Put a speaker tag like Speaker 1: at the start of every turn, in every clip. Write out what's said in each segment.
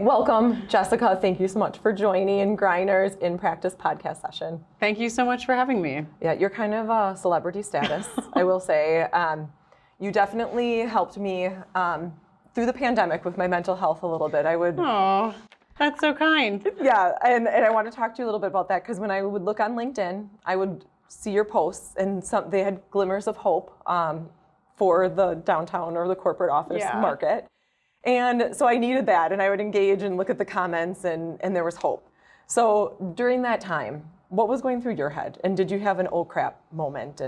Speaker 1: welcome, Jessica. Thank you so much for joining Greiner's In Practice podcast session.
Speaker 2: Thank you so much for having me.
Speaker 1: Yeah, you're kind of a celebrity status, I will say. You definitely helped me through the pandemic with my mental health a little bit.
Speaker 2: Oh, that's so kind.
Speaker 1: Yeah, and I want to talk to you a little bit about that, because when I would look on LinkedIn, I would see your posts, and they had glimmers of hope for the downtown or the corporate office market. And so I needed that, and I would engage and look at the comments, and there was hope. So during that time, what was going through your head? And did you have an oh crap moment?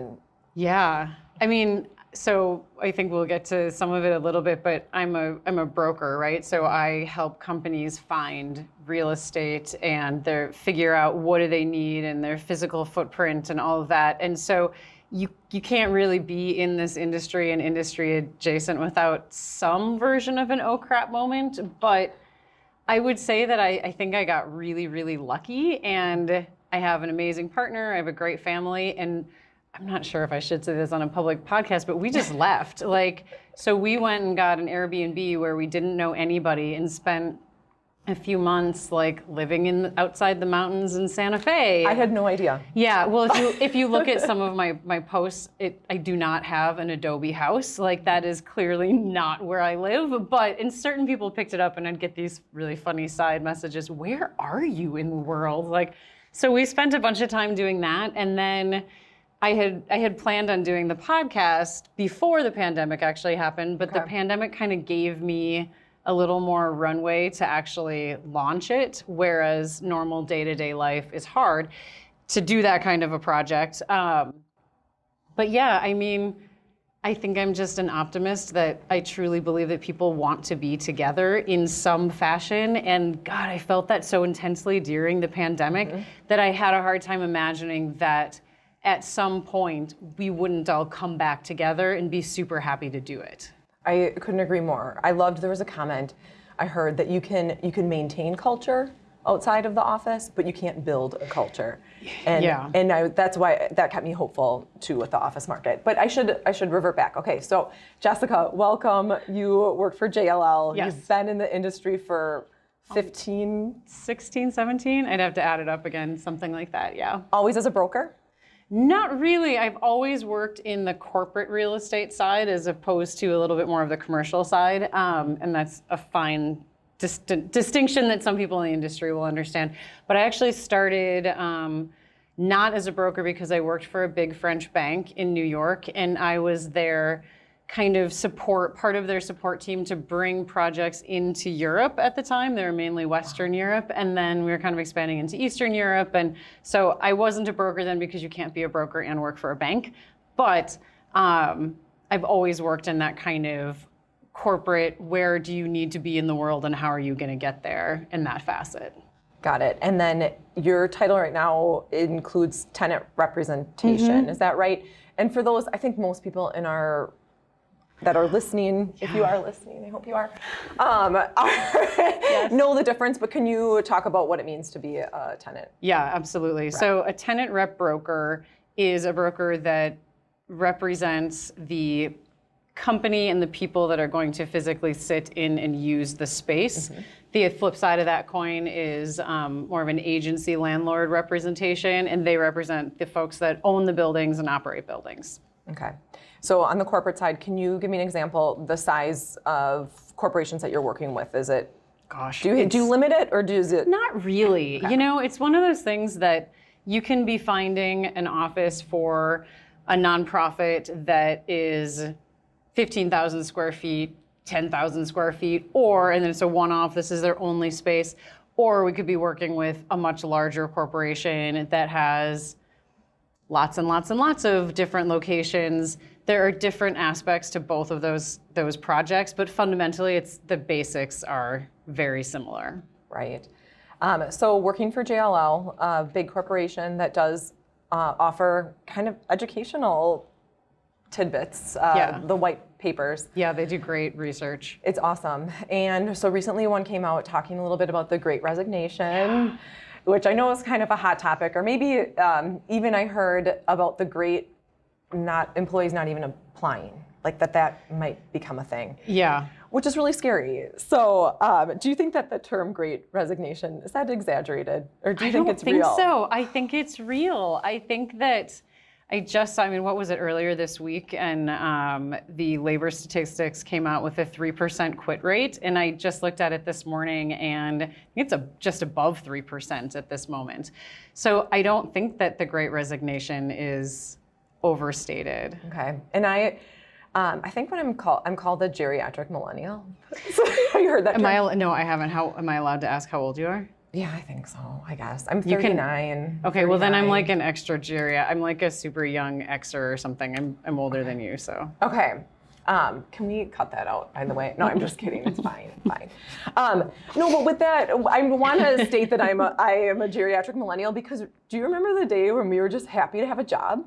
Speaker 2: Yeah, I mean, so I think we'll get to some of it a little bit, but I'm a broker, right? So I help companies find real estate and figure out what do they need and their physical footprint and all of that. And so you can't really be in this industry and industry adjacent without some version of an oh crap moment. But I would say that I think I got really, really lucky, and I have an amazing partner. I have a great family, and I'm not sure if I should say this on a public podcast, but we just left. So we went and got an Airbnb where we didn't know anybody and spent a few months living outside the mountains in Santa Fe.
Speaker 1: I had no idea.
Speaker 2: Yeah, well, if you look at some of my posts, I do not have an Adobe house. That is clearly not where I live. And certain people picked it up, and I'd get these really funny side messages. Where are you in the world? So we spent a bunch of time doing that, and then I had planned on doing the podcast before the pandemic actually happened, but the pandemic kind of gave me a little more runway to actually launch it, whereas normal day-to-day life is hard to do that kind of a project. But yeah, I mean, I think I'm just an optimist that I truly believe that people want to be together in some fashion. And God, I felt that so intensely during the pandemic that I had a hard time imagining that at some point we wouldn't all come back together and be super happy to do it.
Speaker 1: I couldn't agree more. I loved, there was a comment I heard that you can maintain culture outside of the office, but you can't build a culture. And that's why that kept me hopeful too with the office market. But I should revert back. Okay, so Jessica, welcome. You worked for JLL.
Speaker 2: Yes.
Speaker 1: You've been in the industry for 16,
Speaker 2: 16, 17. I'd have to add it up again, something like that, yeah.
Speaker 1: Always as a broker?
Speaker 2: Not really. I've always worked in the corporate real estate side as opposed to a little bit more of the commercial side. And that's a fine distinction that some people in the industry will understand. But I actually started not as a broker because I worked for a big French bank in New York, and I was their kind of part of their support team to bring projects into Europe at the time. They were mainly Western Europe, and then we were kind of expanding into Eastern Europe. And so I wasn't a broker then because you can't be a broker and work for a bank. But I've always worked in that kind of corporate, where do you need to be in the world and how are you going to get there in that facet.
Speaker 1: Got it. And then your title right now includes tenant representation. Is that right? And for those, I think most people that are listening, if you are listening, I hope you are, know the difference, but can you talk about what it means to be a tenant?
Speaker 2: Yeah, absolutely. Rep. So a tenant rep broker is a broker that represents the company and the people that are going to physically sit in and use the space. The flip side of that coin is more of an agency landlord representation, and they represent the folks that own the buildings and operate buildings.
Speaker 1: Okay. So on the corporate side, can you give me an example, the size of corporations that you're working with? Is it, do you limit it, or does it?
Speaker 2: Not really. Okay. You know, it's one of those things that you can be finding an office for a nonprofit that is 15,000 square feet, 10,000 square feet, and then it's a one-off, this is their only space. Or we could be working with a much larger corporation that has lots and lots and lots of different locations. There are different aspects to both of those projects, but fundamentally the basics are very similar.
Speaker 1: Right. So working for JLL, a big corporation that does offer kind of educational tidbits, the white papers.
Speaker 2: Yeah, they do great research.
Speaker 1: It's awesome. And so recently one came out talking a little bit about the Great Resignation, which I know is kind of a hot topic, or maybe even I heard about the employees not even applying, that might become a thing.
Speaker 2: Yeah.
Speaker 1: which is really scary. So do you think that the term Great Resignation, is that exaggerated? Or do you think it's real?
Speaker 2: I don't think so. I think it's real. I think that what was it earlier this week? And the labor statistics came out with a 3% quit rate. And I just looked at it this morning, and I think it's just above 3% at this moment. So I don't think that the Great Resignation is overstated.
Speaker 1: Okay. And I think when I'm called a geriatric millennial. Have you heard that term?
Speaker 2: No, I haven't. How am I allowed to ask how old you are?
Speaker 1: Yeah, I think so, I guess. I'm 39.
Speaker 2: Okay, well then I'm like an extra geriatric. I'm like a super young Xer or something. I'm older than you, so.
Speaker 1: Okay. Can we cut that out, by the way? No, I'm just kidding. It's fine. Fine. No, but with that, I want to state that I am a geriatric millennial because do you remember the day when we were just happy to have a job?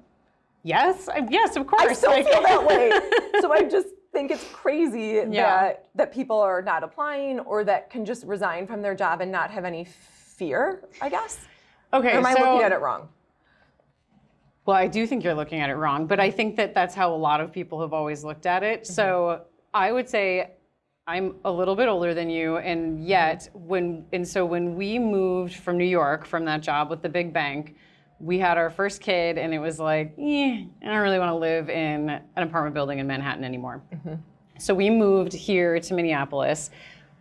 Speaker 2: Yes, of course.
Speaker 1: I still feel that way. So I just think it's crazy that people are not applying or that can just resign from their job and not have any fear, I guess.
Speaker 2: Okay,
Speaker 1: or am I looking at it wrong?
Speaker 2: Well, I do think you're looking at it wrong, but I think that that's how a lot of people have always looked at it. Mm-hmm. So I would say I'm a little bit older than you, and yet when we moved from New York from that job with the big bank, we had our first kid, and it was like, I don't really want to live in an apartment building in Manhattan anymore. Mm-hmm. So we moved here to Minneapolis.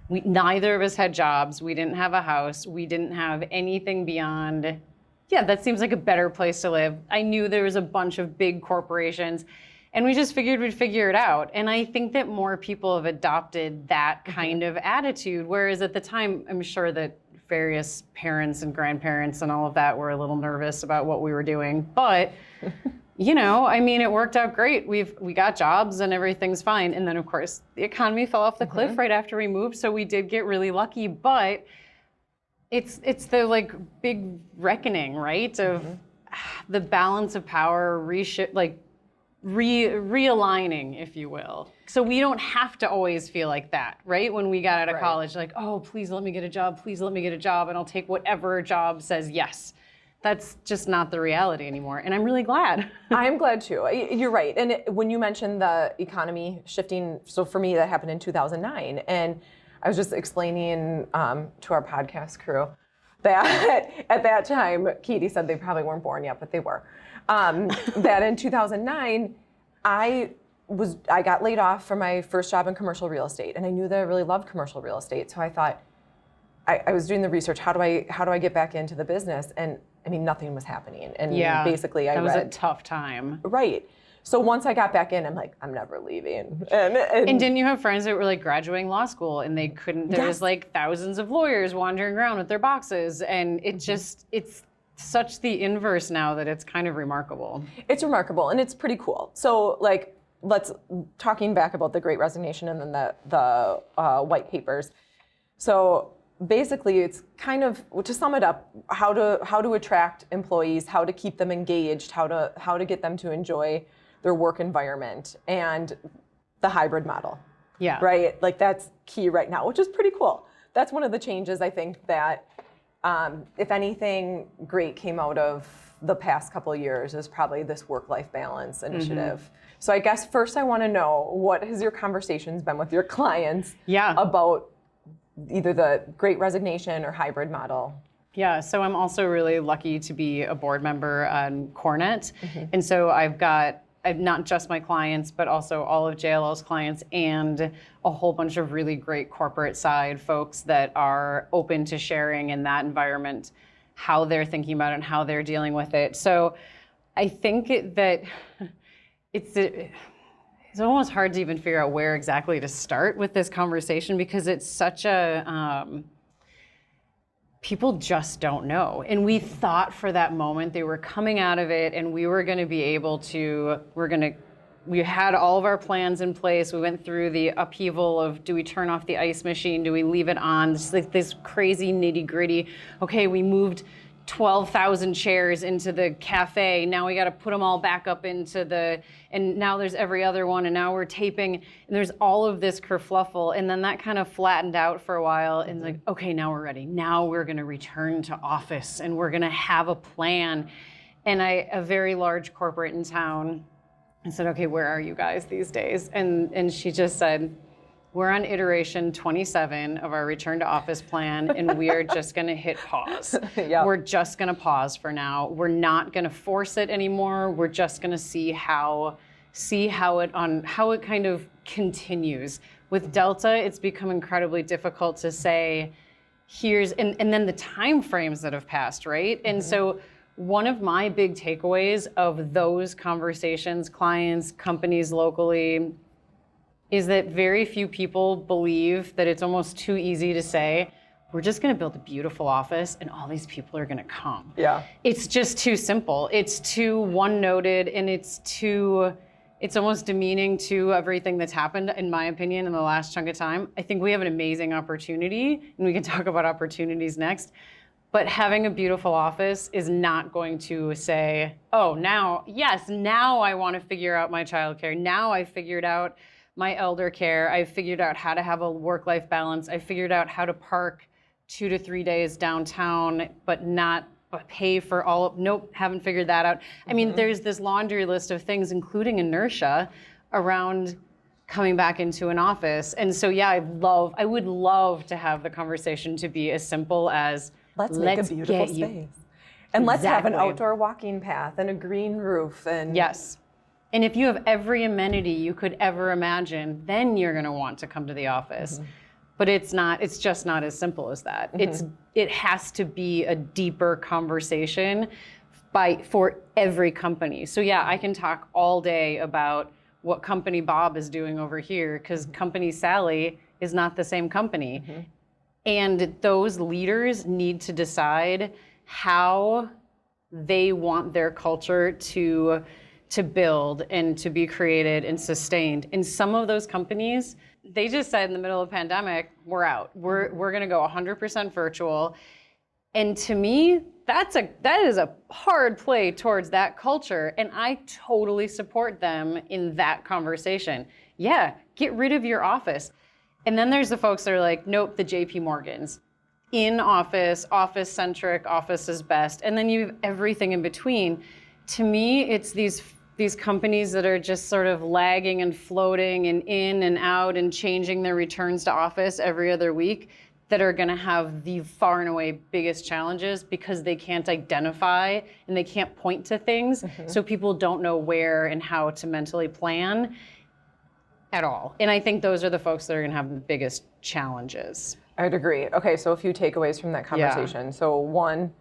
Speaker 2: Neither of us had jobs. We didn't have a house. We didn't have anything beyond, that seems like a better place to live. I knew there was a bunch of big corporations, and we just figured we'd figure it out. And I think that more people have adopted that kind of attitude, whereas at the time, I'm sure that various parents and grandparents and all of that were a little nervous about what we were doing. But, it worked out great. We got jobs and everything's fine. And then, of course, the economy fell off the cliff right after we moved. So we did get really lucky. But it's the big reckoning, right? Of the balance of power, realigning, if you will. So we don't have to always feel like that, right? When we got out of college, like, oh, please let me get a job, and I'll take whatever job says yes. That's just not the reality anymore, and I'm really glad.
Speaker 1: I'm glad too. You're right. And when you mentioned the economy shifting, so for me that happened in 2009, and I was just explaining to our podcast crew that at that time, Katie said they probably weren't born yet, but they were. That in 2009, I got laid off from my first job in commercial real estate, and I knew that I really loved commercial real estate. So I thought, I was doing the research. How do I get back into the business? And I mean, nothing was happening. And basically, that was
Speaker 2: a tough time.
Speaker 1: Right. So once I got back in, I'm like, I'm never leaving. And
Speaker 2: didn't you have friends that were like graduating law school and they couldn't? There was like thousands of lawyers wandering around with their boxes, and it's such the inverse now that it's kind of remarkable. It's remarkable,
Speaker 1: and it's pretty cool. So let's talking back about the Great Resignation and then the white papers. So basically, it's kind of, to sum it up, how to attract employees, how to keep them engaged, how to get them to enjoy their work environment, and the hybrid model.
Speaker 2: Yeah.
Speaker 1: Right? That's key right now, which is pretty cool. That's one of the changes I think that, if anything great came out of the past couple of years, is probably this work-life balance initiative. Mm-hmm. So I guess first I want to know, what has your conversations been with your clients about either the Great Resignation or hybrid model?
Speaker 2: Yeah, so I'm also really lucky to be a board member on Cornet. Mm-hmm. And so I've not just my clients, but also all of JLL's clients and a whole bunch of really great corporate side folks that are open to sharing in that environment how they're thinking about it and how they're dealing with it. So I think that it's almost hard to even figure out where exactly to start with this conversation, because it's such a, people just don't know. And we thought for that moment they were coming out of it and we were gonna be able to, we had all of our plans in place. We went through the upheaval of, do we turn off the ice machine? Do we leave it on? Just like this crazy nitty gritty. Okay, we moved 12,000 chairs into the cafe. Now we got to put them all back up and now there's every other one, and now we're taping, and there's all of this kerfluffle, and then that kind of flattened out for a while, and like, okay, now we're ready. Now we're going to return to office, and we're going to have a plan. And a very large corporate in town, I said, okay, where are you guys these days? And she just said, we're on iteration 27 of our return to office plan, and we are just going to hit pause.
Speaker 1: Yep.
Speaker 2: We're just going to pause for now. We're not going to force it anymore. We're just going to see how it kind of continues. With Delta, it's become incredibly difficult to say, and then the time frames that have passed, right? And so one of my big takeaways of those conversations, clients, companies locally, is that very few people believe that it's almost too easy to say, we're just going to build a beautiful office and all these people are going to come.
Speaker 1: Yeah.
Speaker 2: It's just too simple. It's too one-noted, and it's almost demeaning to everything that's happened, in my opinion, in the last chunk of time. I think we have an amazing opportunity, and we can talk about opportunities next. But having a beautiful office is not going to say, oh, now I want to figure out my childcare. Now I figured out my elder care. I figured out how to have a work-life balance. I figured out how to park 2 to 3 days downtown, but pay for nope, haven't figured that out. I mean, there's this laundry list of things, including inertia, around coming back into an office. And so, yeah, I would love to have the conversation to be as simple as,
Speaker 1: let's make a beautiful space. And let's have an outdoor walking path and a green roof. And
Speaker 2: yes. And if you have every amenity you could ever imagine, then you're going to want to come to the office. But it's just not as simple as that. It has to be a deeper conversation for every company. So yeah, I can talk all day about what company Bob is doing over here, because company Sally is not the same company. And those leaders need to decide how they want their culture to build and to be created and sustained. And some of those companies, they just said in the middle of the pandemic, we're out. We're going to go 100% virtual. And to me, that is a hard play towards that culture. And I totally support them in that conversation. Yeah, get rid of your office. And then there's the folks that are like, nope, the JP Morgans. In office, office-centric, office is best. And then you have everything in between. To me, it's these companies that are just sort of lagging and floating and in and out and changing their returns to office every other week that are going to have the far and away biggest challenges, because they can't identify and they can't point to things. So people don't know where and how to mentally plan at all. And I think those are the folks that are going to have the biggest challenges.
Speaker 1: I'd agree. Okay, so a few takeaways from that conversation. Yeah. So one,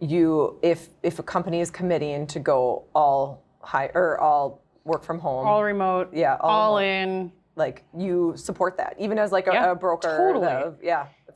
Speaker 1: if a company is committing to go all work from home,
Speaker 2: all remote, all in,
Speaker 1: like, you support that, even as like a broker.
Speaker 2: Totally.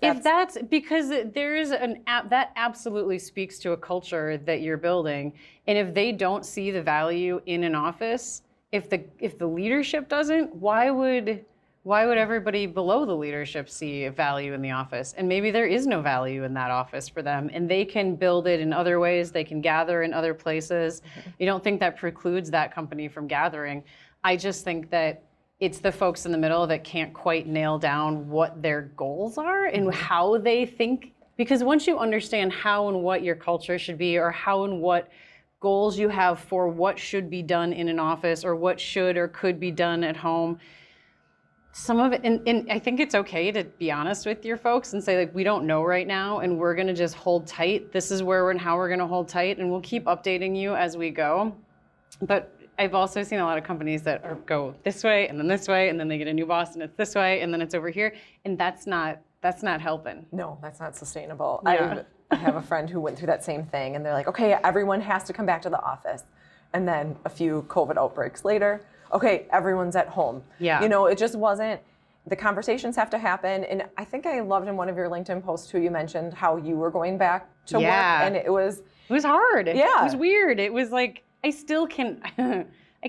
Speaker 2: If that's because there is that absolutely speaks to a culture that you're building, and if they don't see the value in an office, if the leadership doesn't, why would everybody below the leadership see value in the office? And maybe there is no value in that office for them, and they can build it in other ways. They can gather in other places. You don't think that precludes that company from gathering. I just think that it's the folks in the middle that can't quite nail down what their goals are and how they think. Because once you understand how and what your culture should be, or how and what goals you have for what should be done in an office, or what should or could be done at home, some of it, and I think it's okay to be honest with your folks and say, like, we don't know right now, and we're going to just hold tight. This is where and how we're going to hold tight, and we'll keep updating you as we go. But I've also seen a lot of companies that go this way, and then they get a new boss, and it's this way, and then it's over here, and that's not helping.
Speaker 1: No, that's not sustainable.
Speaker 2: Yeah.
Speaker 1: I have a friend who went through that same thing, and they're like, okay, everyone has to come back to the office, and then a few COVID outbreaks later, okay, everyone's at home.
Speaker 2: Yeah.
Speaker 1: It just wasn't, the conversations have to happen. And I think I loved in one of your LinkedIn posts too, you mentioned how you were going back to work, and it was
Speaker 2: hard.
Speaker 1: Yeah.
Speaker 2: It was weird. It was like, I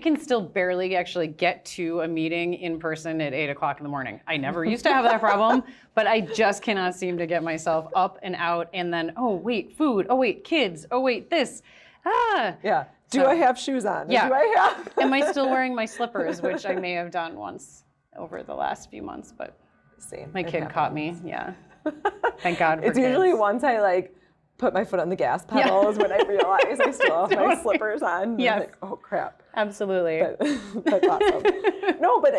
Speaker 2: can still barely actually get to a meeting in person at 8:00 in the morning. I never used to have that problem, but I just cannot seem to get myself up and out, and then, oh wait, food, oh wait, kids, oh wait, this.
Speaker 1: Yeah. Do I have shoes on?
Speaker 2: Yeah.
Speaker 1: Do I have?
Speaker 2: Am I still wearing my slippers, which I may have done once over the last few months, but my kid caught me. Yeah. Thank God for
Speaker 1: It's
Speaker 2: kids.
Speaker 1: usually once I put my foot on the gas pedal is when I realize I still have my slippers on.
Speaker 2: Yes.
Speaker 1: I'm like, oh crap.
Speaker 2: Absolutely.
Speaker 1: That's awesome. No, but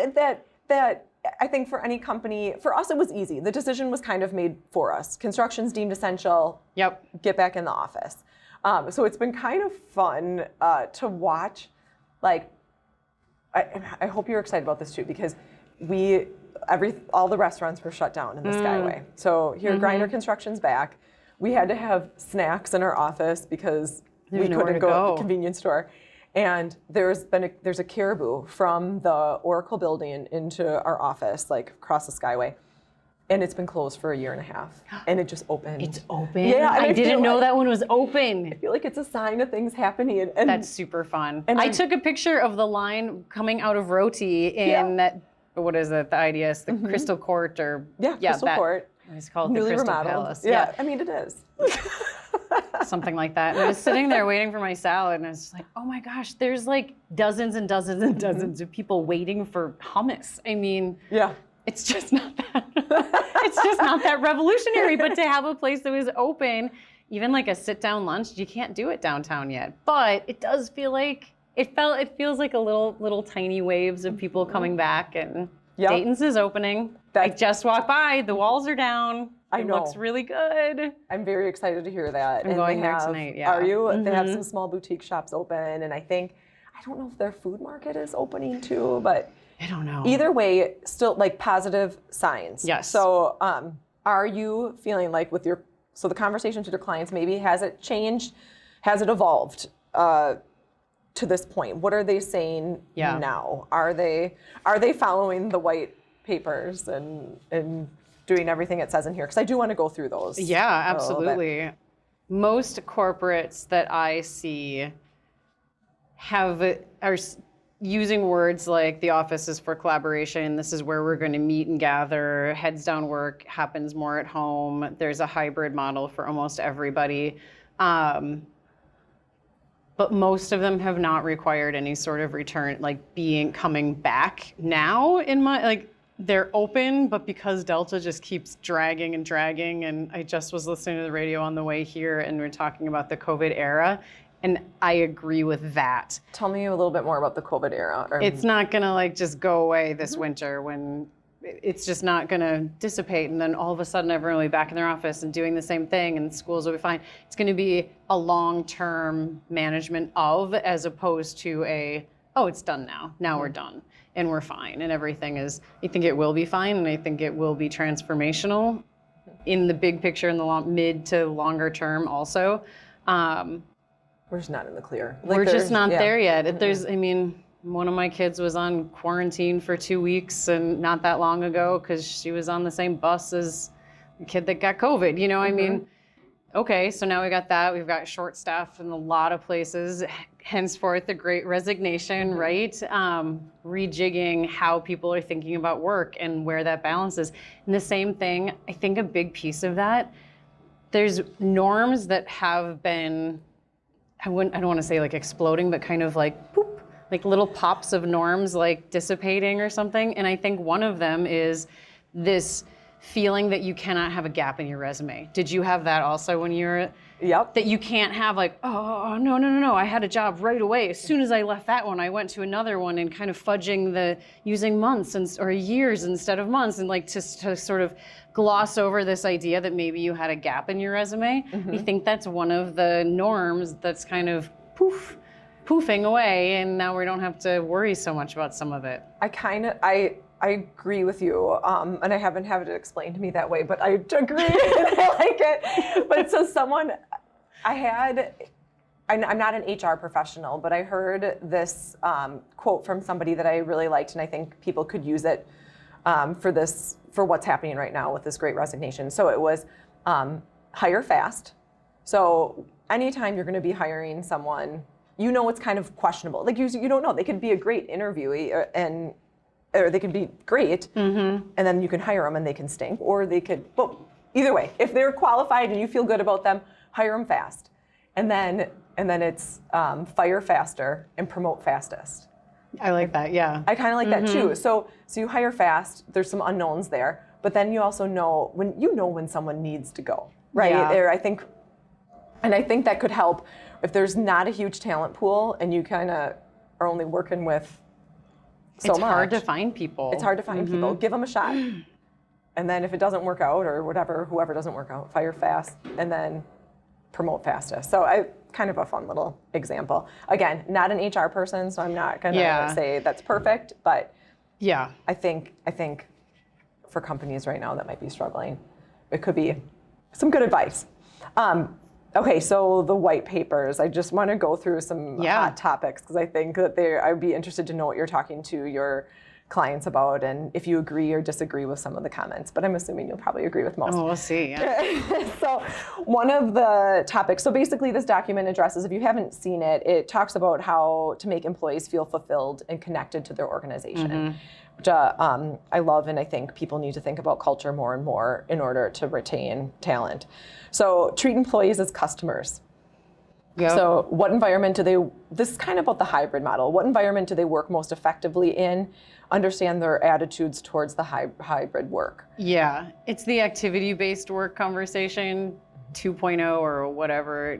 Speaker 1: that I think for any company, for us, it was easy. The decision was kind of made for us. Construction's deemed essential.
Speaker 2: Yep.
Speaker 1: Get back in the office. So it's been kind of fun to watch. Like, I hope you're excited about this too, because all the restaurants were shut down in the Skyway. So here, Greiner Construction's back. We had to have snacks in our office because we couldn't go to the convenience store. And there's a caribou from the Oracle building into our office, like across the Skyway. And it's been closed for 1.5 years. And it just opened.
Speaker 2: It's open?
Speaker 1: Yeah.
Speaker 2: I didn't know that one was open.
Speaker 1: I feel like it's a sign of things happening. And
Speaker 2: that's super fun. And I took a picture of the line coming out of Roti in that, what is it, the IDS, the Crystal Court or...
Speaker 1: Crystal Court.
Speaker 2: It's called
Speaker 1: newly
Speaker 2: the Crystal
Speaker 1: remodeled.
Speaker 2: Palace.
Speaker 1: Yeah, I mean, it is.
Speaker 2: Something like that. And I was sitting there waiting for my salad, and I was just like, oh my gosh, there's like dozens and dozens and dozens of people waiting for hummus. I mean, it's just not that. It's just not that revolutionary. But to have a place that was open, even like a sit-down lunch, you can't do it downtown yet. But it does feel like it feels like a little tiny waves of people coming back, and Dayton's is opening. I just walked by. The walls are down. It looks really good.
Speaker 1: I'm very excited to hear that.
Speaker 2: I'm going there tonight,
Speaker 1: Are you? They have some small boutique shops open, and I don't know if their food market is opening too, but
Speaker 2: I don't know.
Speaker 1: Either way, still like positive signs.
Speaker 2: Yes.
Speaker 1: So are you feeling like the conversations with your clients, maybe has it changed? Has it evolved to this point? What are they saying now? Are they following the white papers and doing everything it says in here? Because I do want to go through those.
Speaker 2: Yeah, absolutely. Most corporates that I see are using words like the office is for collaboration, this is where we're going to meet and gather, heads down work happens more at home, there's a hybrid model for almost everybody. But most of them have not required any sort of return, like coming back now they're open, but because Delta just keeps dragging, and I just was listening to the radio on the way here, and we're talking about the COVID era, and I agree with that.
Speaker 1: Tell me a little bit more about the COVID era.
Speaker 2: It's not gonna just go away this winter when it's just not gonna dissipate, and then all of a sudden everyone will be back in their office and doing the same thing, and schools will be fine. It's gonna be a long-term management as opposed to it's done now. Now we're done. And we're fine, and everything is, I think it will be fine, and I think it will be transformational in the big picture, in the mid to longer term also.
Speaker 1: We're just not in the clear.
Speaker 2: We're just not there yet. One of my kids was on quarantine for 2 weeks, and not that long ago, because she was on the same bus as the kid that got COVID, Okay, so now we got that. We've got short staff in a lot of places, henceforth the Great Resignation, right? Rejigging how people are thinking about work and where that balance is. And the same thing, I think a big piece of that, there's norms that have been, I don't want to say like exploding, but kind of like poop, like little pops of norms like dissipating or something. And I think one of them is this feeling that you cannot have a gap in your resume. Did you have that also when you were?
Speaker 1: Yep.
Speaker 2: That you can't have no, I had a job right away. As soon as I left that one, I went to another one, and kind of fudging using months or years instead of months, and to sort of gloss over this idea that maybe you had a gap in your resume. I think that's one of the norms that's kind of poofing away, and now we don't have to worry so much about some of it.
Speaker 1: I agree with you, and I haven't had it explained to me that way, but I agree, and I like it. But so I'm not an HR professional, but I heard this quote from somebody that I really liked, and I think people could use it for what's happening right now with this Great Resignation. So it was hire fast. So anytime you're going to be hiring someone, it's kind of questionable. Like you don't know. They could be a great interviewee, or they could be great, and then you can hire them and they can stink, or they could, either way, if they're qualified and you feel good about them, hire them fast. And then it's fire faster and promote fastest.
Speaker 2: I like that, yeah.
Speaker 1: I kind of like that too. So you hire fast, there's some unknowns there, but then you also know when someone needs to go, right?
Speaker 2: Yeah.
Speaker 1: I think that could help if there's not a huge talent pool and you kind of are only working with so much.
Speaker 2: It's hard to find people.
Speaker 1: It's hard to find people. Give them a shot. And then if it doesn't work out or whatever, whoever doesn't work out, fire fast and then promote fastest. So kind of a fun little example. Again, not an HR person, so I'm not going to say that's perfect, but
Speaker 2: yeah,
Speaker 1: I think for companies right now that might be struggling, it could be some good advice. Okay, so the white papers, I just want to go through some hot topics because I think that I'd be interested to know what you're talking to your clients about and if you agree or disagree with some of the comments, but I'm assuming you'll probably agree with most.
Speaker 2: Oh, we'll see. Yeah.
Speaker 1: So one of the topics, so basically this document addresses, if you haven't seen it, it talks about how to make employees feel fulfilled and connected to their organization, which I love, and I think people need to think about culture more and more in order to retain talent. So treat employees as customers. Yep. So what environment this is kind of about the hybrid model. What environment do they work most effectively in? Understand their attitudes towards the hybrid work.
Speaker 2: Yeah, it's the activity-based work conversation 2.0 or whatever,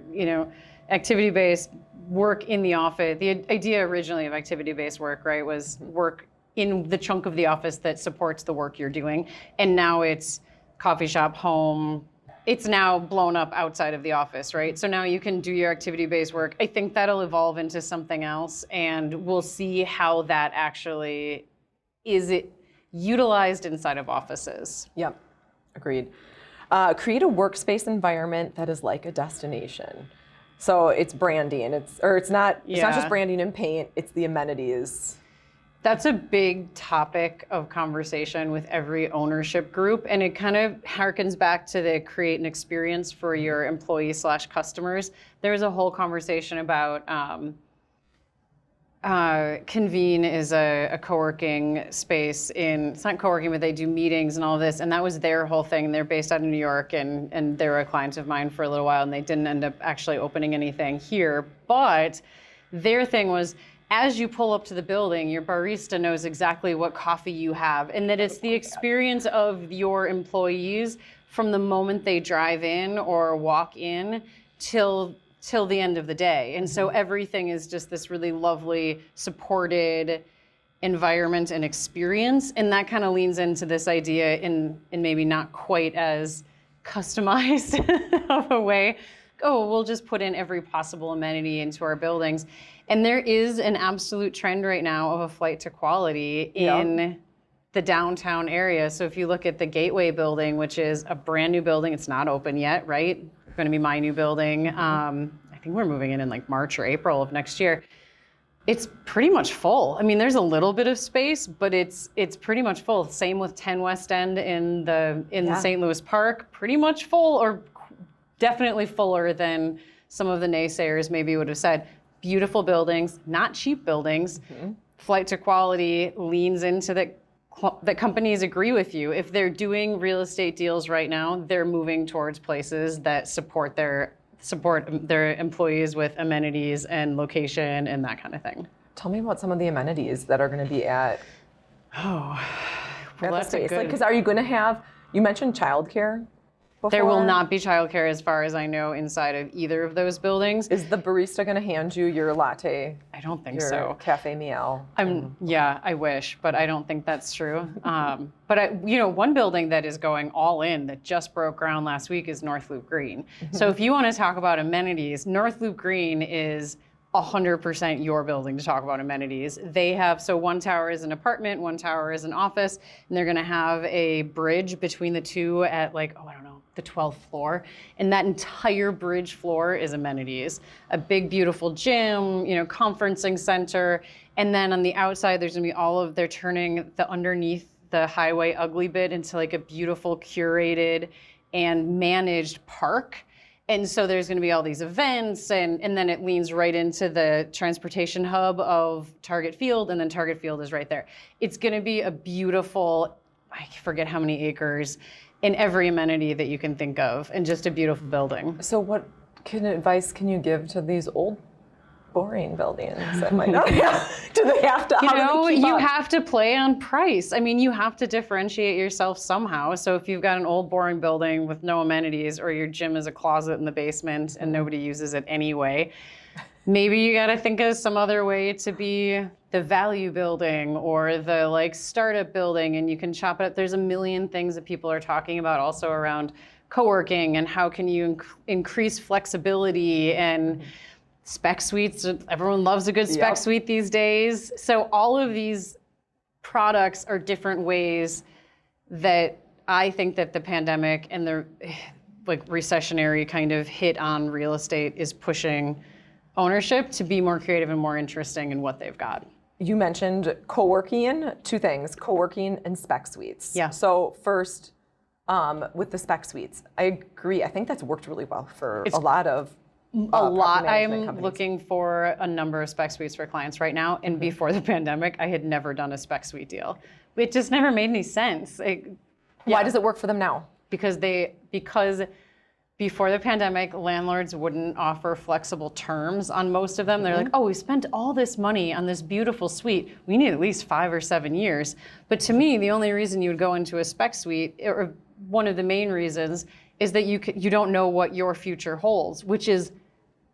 Speaker 2: activity-based work in the office. The idea originally of activity-based work, right, was work in the chunk of the office that supports the work you're doing. And now it's coffee shop, home. It's now blown up outside of the office, right? So now you can do your activity-based work. I think that'll evolve into something else, and we'll see how that actually is utilized inside of offices.
Speaker 1: Yep, agreed. Create a workspace environment that is like a destination. So it's branding. It's not just branding and paint. It's the amenities.
Speaker 2: That's a big topic of conversation with every ownership group, and it kind of harkens back to the create an experience for your employees/customers. There's a whole conversation about Convene is a co-working space it's not co-working, but they do meetings and all of this, and that was their whole thing. They're based out of New York, and they're a client of mine for a little while, and they didn't end up actually opening anything here, but their thing was, as you pull up to the building, your barista knows exactly what coffee you have, and that it's the experience of your employees from the moment they drive in or walk in till the end of the day. And so everything is just this really lovely, supported environment and experience, and that kind of leans into this idea in maybe not quite as customized of a way. Oh, we'll just put in every possible amenity into our buildings. And there is an absolute trend right now of a flight to quality in the downtown area. So if you look at the Gateway building, which is a brand new building, it's not open yet, right? It's going to be my new building. I think we're moving in like March or April of next year. It's pretty much full. I mean, there's a little bit of space, but it's pretty much full. Same with 10 West End in the St. Louis Park, pretty much full, or definitely fuller than some of the naysayers maybe would have said. Beautiful buildings, not cheap buildings. Flight to quality leans into that companies agree with you. If they're doing real estate deals right now, they're moving towards places that support their employees with amenities and location and that kind of thing.
Speaker 1: Tell me about some of the amenities that are going to be at
Speaker 2: that's
Speaker 1: the space. Because are you going to have, you mentioned childcare before?
Speaker 2: There will not be childcare as far as I know inside of either of those buildings.
Speaker 1: Is the barista going to hand you your latte?
Speaker 2: I don't think
Speaker 1: your
Speaker 2: so.
Speaker 1: Cafe Miel?
Speaker 2: I wish, but I don't think that's true. But one building that is going all in that just broke ground last week is North Loop Green. So if you want to talk about amenities, North Loop Green is 100% your building to talk about amenities. They have, so one tower is an apartment, one tower is an office, and they're going to have a bridge between the two at the 12th floor. And that entire bridge floor is amenities. A big, beautiful gym, conferencing center. And then on the outside, there's going to be they're turning the underneath the highway ugly bit into like a beautiful, curated and managed park. And so there's going to be all these events, and then it leans right into the transportation hub of Target Field, and then Target Field is right there. It's going to be a beautiful, I forget how many acres, in every amenity that you can think of, and just a beautiful building.
Speaker 1: So what advice can you give to these old, boring buildings that might not have, do they have to,
Speaker 2: you have to play on price. I mean, you have to differentiate yourself somehow. So if you've got an old, boring building with no amenities, or your gym is a closet in the basement and nobody uses it anyway, Maybe you got to think of some other way to be the value building or the like startup building, and you can chop it up. There's a million things that people are talking about also around co-working and how can you increase flexibility and spec suites. Everyone loves a good spec suite these days. So all of these products are different ways that I think that the pandemic and the like recessionary kind of hit on real estate is pushing ownership to be more creative and more interesting in what they've got.
Speaker 1: You mentioned co-working, two things, co-working and spec suites.
Speaker 2: Yeah.
Speaker 1: So first, with the spec suites, I agree. I think that's worked really well for a lot of
Speaker 2: I'm looking for a number of spec suites for clients right now. And before the pandemic, I had never done a spec suite deal. It just never made any sense.
Speaker 1: Why does it work for them now?
Speaker 2: Because before the pandemic, landlords wouldn't offer flexible terms on most of them. They're like, oh, we spent all this money on this beautiful suite. We need at least 5 or 7 years. But to me, the only reason you would go into a spec suite, or one of the main reasons, is that you don't know what your future holds, which is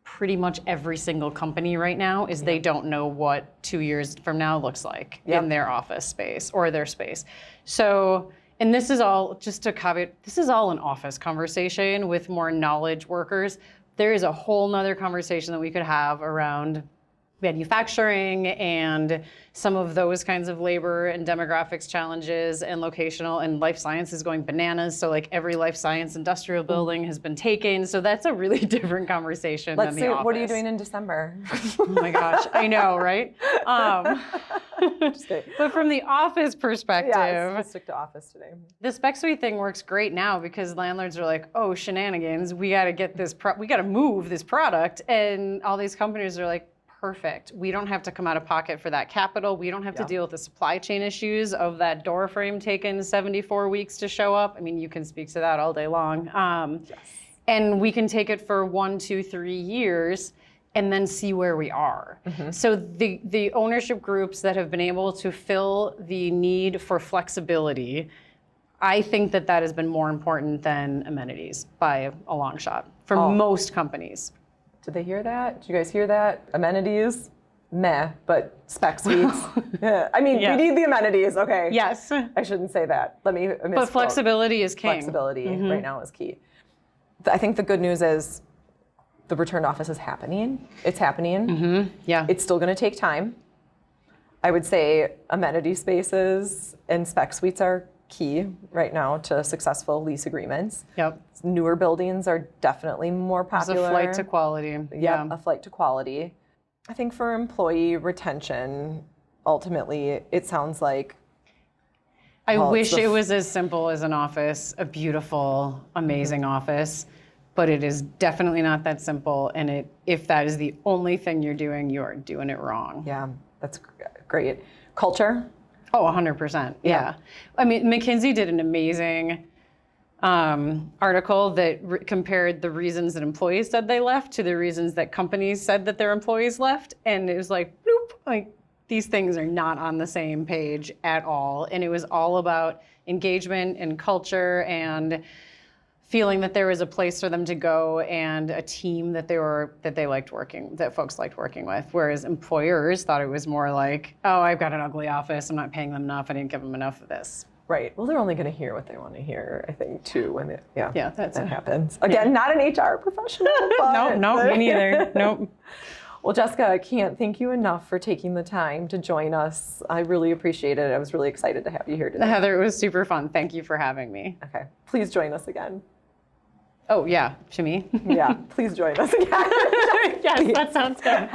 Speaker 2: pretty much every single company right now, is they don't know what 2 years from now looks like in their office space or their space. So, and this is all, just to caveat, this is all an office conversation with more knowledge workers. There is a whole nother conversation that we could have around manufacturing and some of those kinds of labor and demographics challenges and locational, and life science is going bananas. So like every life science industrial building has been taken. So that's a really different conversation than the office.
Speaker 1: What are you doing in December?
Speaker 2: Oh my gosh, I know, right?
Speaker 1: Just kidding.
Speaker 2: But from the office perspective,
Speaker 1: let's stick to office today.
Speaker 2: the spec suite thing works great now because landlords are like, oh, shenanigans, we got to get this, we got to move this product. And all these companies are like, perfect. We don't have to come out of pocket for that capital. We don't have to deal with the supply chain issues of that door frame taking 74 weeks to show up. I mean, you can speak to that all day long. And we can take it for 1, 2, 3 years and then see where we are. So the ownership groups that have been able to fill the need for flexibility, I think that has been more important than amenities by a long shot for most companies.
Speaker 1: Did they hear that? Did you guys hear that? Amenities? Meh, but spec suites. I mean, we need the amenities, okay.
Speaker 2: Yes.
Speaker 1: I shouldn't say that.
Speaker 2: But flexibility is king.
Speaker 1: Flexibility right now is key. I think the good news is the return to office is happening. It's happening.
Speaker 2: Yeah.
Speaker 1: It's still going to take time. I would say amenity spaces and spec suites are key right now to successful lease agreements.
Speaker 2: Yep.
Speaker 1: Newer buildings are definitely more popular.
Speaker 2: There's a flight to quality.
Speaker 1: Yeah, a flight to quality. I think for employee retention, ultimately, it sounds like
Speaker 2: I wish it was as simple as an office, a beautiful, amazing office, but it is definitely not that simple. And if that is the only thing you're doing it wrong.
Speaker 1: Yeah, that's great. Culture?
Speaker 2: Oh, 100%. Yeah. I mean, McKinsey did an amazing article that compared the reasons that employees said they left to the reasons that companies said that their employees left. And it was like, bloop, like these things are not on the same page at all. And it was all about engagement and culture and feeling that there was a place for them to go and a team that folks liked working with. Whereas employers thought it was more like, oh, I've got an ugly office, I'm not paying them enough, I didn't give them enough of this.
Speaker 1: Right. Well, they're only going to hear what they want to hear, I think, too, when that happens. Again, not an HR professional. But
Speaker 2: no, me neither. Nope.
Speaker 1: Well, Jessica, I can't thank you enough for taking the time to join us. I really appreciate it. I was really excited to have you here today.
Speaker 2: Heather, it was super fun. Thank you for having me.
Speaker 1: Okay. Please join us again.
Speaker 2: Oh, yeah. To me?
Speaker 1: Yeah. Please join us again.
Speaker 2: Yes, that sounds good.